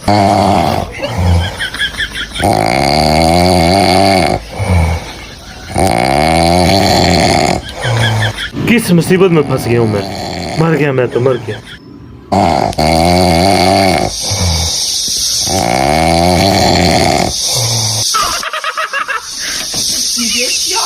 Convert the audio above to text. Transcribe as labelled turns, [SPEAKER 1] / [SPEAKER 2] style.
[SPEAKER 1] किस मुसीबत में फंस गया हूं मैं। मर गया, मैं तो मर गया।
[SPEAKER 2] 你别笑。